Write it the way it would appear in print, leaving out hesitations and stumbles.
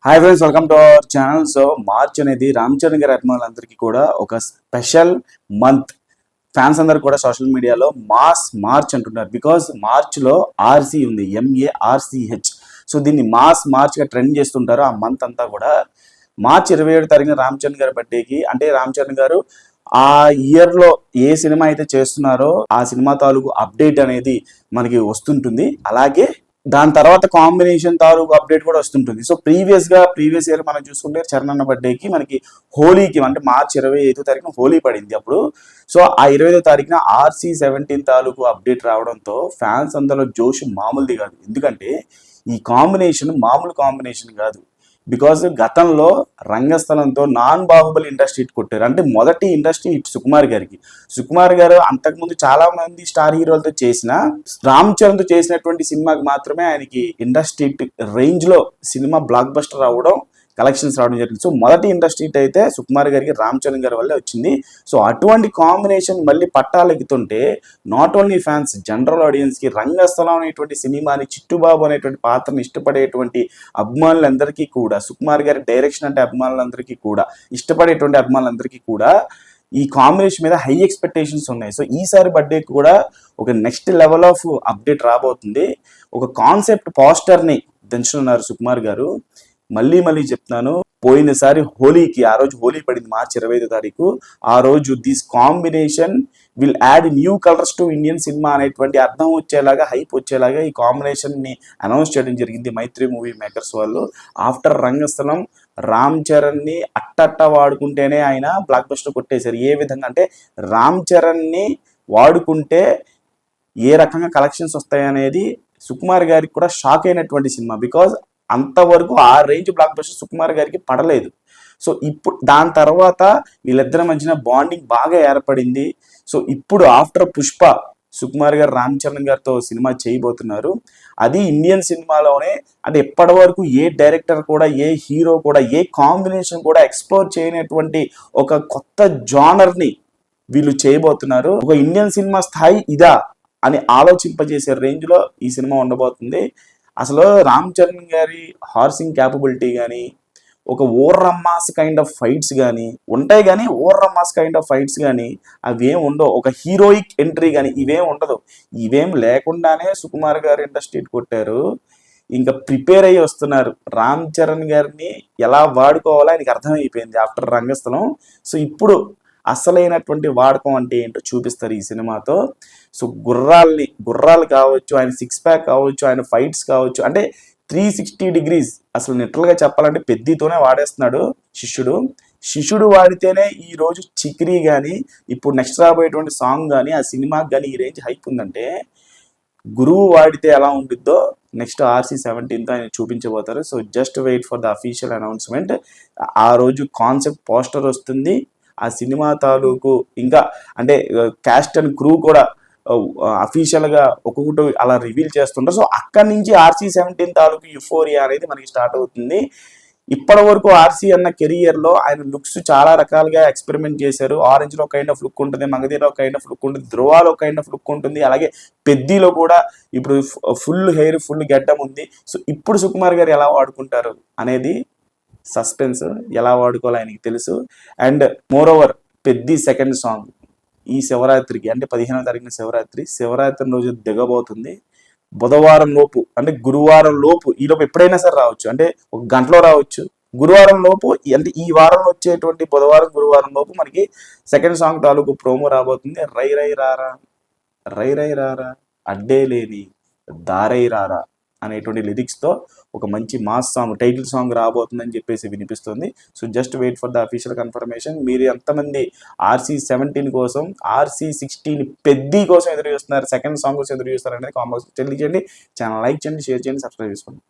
Hi friends, welcome to our channel. So March అనేది రామ్ చరణ్ గారి అభిమానులందరికీ కూడా ఒక స్పెషల్ మంత్. ఫ్యాన్స్ అందరు కూడా సోషల్ మీడియాలో మాస్ మార్చ్ అంటున్నారు. బికాస్ మార్చ్లో ఆర్సీ ఉంది, MARCH. సో దీన్ని మాస్ మార్చ్గా ట్రెండ్ చేస్తుంటారు ఆ మంత్ అంతా కూడా. మార్చ్ 27 తారీఖున రామ్ చరణ్ గారి బర్త్డేకి, అంటే రామ్ చరణ్ గారు ఆ ఇయర్లో ఏ సినిమా అయితే చేస్తున్నారో ఆ సినిమా తాలూకు అప్డేట్ అనేది మనకి వస్తుంటుంది. అలాగే దాని తర్వాత కాంబినేషన్ తాలూకు అప్డేట్ కూడా వస్తుంటుంది. సో ప్రీవియస్ ఇయర్ మనం చూసుకుంటే చరణ్ అన్న బర్త్డేకి మనకి హోలీకి, అంటే మార్చ్ 25వ తారీఖున హోలీ పడింది అప్పుడు. సో ఆ 25వ తారీఖున RC17 తాలూకు అప్డేట్ రావడంతో ఫ్యాన్స్ అందరిలో జోష్ మామూలుది కాదు. ఎందుకంటే ఈ కాంబినేషన్ మామూలు కాంబినేషన్ కాదు. బికాజ్ గతంలో రంగస్థలంతో నాన్ బాహుబలి ఇండస్ట్రీ హిట్ కొట్టారు. అంటే మొదటి ఇండస్ట్రీ హిట్ సుకుమార్ గారు అంతకుముందు చాలా మంది స్టార్ హీరోలతో చేసిన, రామ్ చరణ్తో చేసినటువంటి సినిమాకి మాత్రమే ఆయనకి ఇండస్ట్రీ హిట్ రేంజ్ లో సినిమా బ్లాక్ బస్టర్ అవ్వడం, కలెక్షన్స్ రావడం జరిగింది. సో మొదటి ఇండస్ట్రీ హిట్ అయితే సుకుమార్ గారికి రామ్ చరణ్ గారి వల్లే వచ్చింది. సో అటువంటి కాంబినేషన్ మళ్ళీ పట్టాలెక్కుతుంటే నాట్ ఓన్లీ ఫ్యాన్స్, జనరల్ ఆడియన్స్కి రంగస్థలం అనేటువంటి సినిమాని, చిట్టుబాబు అనేటువంటి పాత్రని ఇష్టపడేటువంటి అభిమానులందరికీ కూడా, సుకుమార్ గారి డైరెక్షన్ అంటే అభిమానులందరికీ కూడా, ఇష్టపడేటువంటి అభిమానులందరికీ కూడా ఈ కాంబినేషన్ మీద హై ఎక్స్పెక్టేషన్స్ ఉన్నాయి. సో ఈసారి బర్త్డేకి కూడా ఒక నెక్స్ట్ లెవెల్ ఆఫ్ అప్డేట్ రాబోతుంది. ఒక కాన్సెప్ట్ పోస్టర్ని దంచుతున్నారు సుకుమార్ గారు. మళ్ళీ చెప్తున్నాను, పోయినసారి హోలీకి, ఆ రోజు హోలీ పడింది మార్చ్ 25వ తారీఖు. ఆ రోజు this combination will add new colours to Indian cinema అనేటువంటి అర్థం వచ్చేలాగా, హైప్ వచ్చేలాగా ఈ కాంబినేషన్ని అనౌన్స్ చేయడం జరిగింది మైత్రి మూవీ మేకర్స్ వాళ్ళు. ఆఫ్టర్ రంగస్థలం రామ్ చరణ్ని అట్టట్ట వాడుకుంటేనే ఆయన బ్లాక్ బస్టర్ కొట్టేశారు. ఏ విధంగా అంటే రామ్ చరణ్ని వాడుకుంటే ఏ రకంగా కలెక్షన్స్ వస్తాయనేది సుకుమార్ గారికి కూడా షాక్ అయినటువంటి సినిమా. బికాజ్ అంతవరకు ఆ రేంజ్ బ్లాక్ బస్టర్ సుకుమార్ గారికి పడలేదు. సో ఇప్పుడు దాని తర్వాత వీళ్ళిద్దరి మధ్యన బాండింగ్ బాగా ఏర్పడింది. సో ఇప్పుడు ఆఫ్టర్ పుష్ప సుకుమార్ గారు రామ్ చరణ్ గారితో సినిమా చేయబోతున్నారు. అది ఇండియన్ సినిమాలోనే, అంటే ఎప్పటి వరకు ఏ డైరెక్టర్ కూడా, ఏ హీరో కూడా, ఏ కాంబినేషన్ కూడా ఎక్స్ప్లోర్ చేయనటువంటి ఒక కొత్త జానర్ని వీళ్ళు చేయబోతున్నారు. ఒక ఇండియన్ సినిమా స్థాయి ఇదా అని ఆలోచింపజేసే రేంజ్లో ఈ సినిమా ఉండబోతుంది. అసలు రామ్ చరణ్ గారి హార్సింగ్ క్యాపబిలిటీ కానీ, ఒక ఓర్రమ్మాస్ కైండ్ ఆఫ్ ఫైట్స్ కానీ ఉంటాయి, కానీ ఓర్రమ్మాస్ కైండ్ ఆఫ్ ఫైట్స్ కానీ అవేం ఉండవు. ఒక హీరోయిక్ ఎంట్రీ కానీ ఇవేం ఉండదు. ఇవేం లేకుండానే సుకుమార్ గారు ఇండస్ట్రీ కొట్టారు. ఇంకా ప్రిపేర్ అయ్యి వస్తున్నారు. రామ్ చరణ్ గారిని ఎలా వాడుకోవాలో ఆయనకి అర్థమైపోయింది ఆఫ్టర్ రంగస్థలం. సో ఇప్పుడు అసలైనటువంటి వాడకం అంటే ఏంటో చూపిస్తారు ఈ సినిమాతో. సో గుర్రాలు కావచ్చు, ఆయన 6 ప్యాక్ కావచ్చు, ఆయన ఫైట్స్ కావచ్చు, అంటే 360 degrees అసలు లిటరల్గా చెప్పాలంటే పెద్దతోనే వాడేస్తున్నాడు శిష్యుడు వాడితేనే ఈ రోజు చిక్రీ కానీ, ఇప్పుడు నెక్స్ట్ రాబోయేటువంటి సాంగ్ కానీ, ఆ సినిమాకి కానీ ఈ రేంజ్ హైప్ ఉందంటే, గురువు వాడితే ఎలా ఉంటుందో నెక్స్ట్ RC17తో ఆయన చూపించబోతారు. So just wait for the official announcement. ఆ రోజు కాన్సెప్ట్ పోస్టర్ వస్తుంది. ఆ సినిమా తాలూకు ఇంకా అంటే క్యాస్ట్ అండ్ క్రూ కూడా అఫీషియల్గా ఒక్కొక్కటి అలా రివీల్ చేస్తుంటారు. సో అక్కడి నుంచి RC17 తాలూకు యుఫోరియా అనేది మనకి స్టార్ట్ అవుతుంది. ఇప్పటి వరకు ఆర్సీ అన్న కెరియర్లో ఆయన లుక్స్ చాలా రకాలుగా ఎక్స్పెరిమెంట్ చేశారు. ఆరెంజ్లో కైండ్ ఆఫ్ లుక్ ఉంటుంది, మగధీలో కైండ్ ఆఫ్ లుక్ ఉంటుంది, ధ్రువాలో కైండ్ ఆఫ్ లుక్ ఉంటుంది, అలాగే పెద్దిలో కూడా ఇప్పుడు ఫుల్ హెయిర్, ఫుల్ గెడ్డం ఉంది. సో ఇప్పుడు సుకుమార్ గారు ఎలా వాడుకుంటారు అనేది సస్పెన్స్. ఎలా వాడుకోవాలి ఆయనకి తెలుసు. And more over Peddi second song ఈ శివరాత్రికి, అంటే 15వ తారీఖున శివరాత్రి రోజు దిగబోతుంది. బుధవారం లోపు, అంటే గురువారం లోపు, ఈ లోపు ఎప్పుడైనా సరే రావచ్చు, అంటే ఒక గంటలో రావచ్చు. గురువారం లోపు, అంటే ఈ వారం వచ్చేటువంటి బుధవారం గురువారం లోపు మనకి సెకండ్ సాంగ్ తాలూకు ప్రోమో రాబోతుంది. రై రై రారా అడ్డే లేని దారై రారా అనేటువంటి లిరిక్స్తో ఒక మంచి మాస్ సాంగ్, టైటిల్ సాంగ్ రాబోతుందని చెప్పేసి వినిపిస్తుంది. So just wait for the official confirmation. మీరు ఎంతమంది RC17 కోసం, RC16 పెద్ది కోసం ఎదురు చూస్తున్నారు, సెకండ్ సాంగ్ కోసం ఎదురు చూస్తారు అనేది కామెంట్స్ తెలియజేయండి. ఛానల్ లైక్ చేయండి, షేర్ చేయండి, సబ్స్క్రైబ్ చేసుకోండి.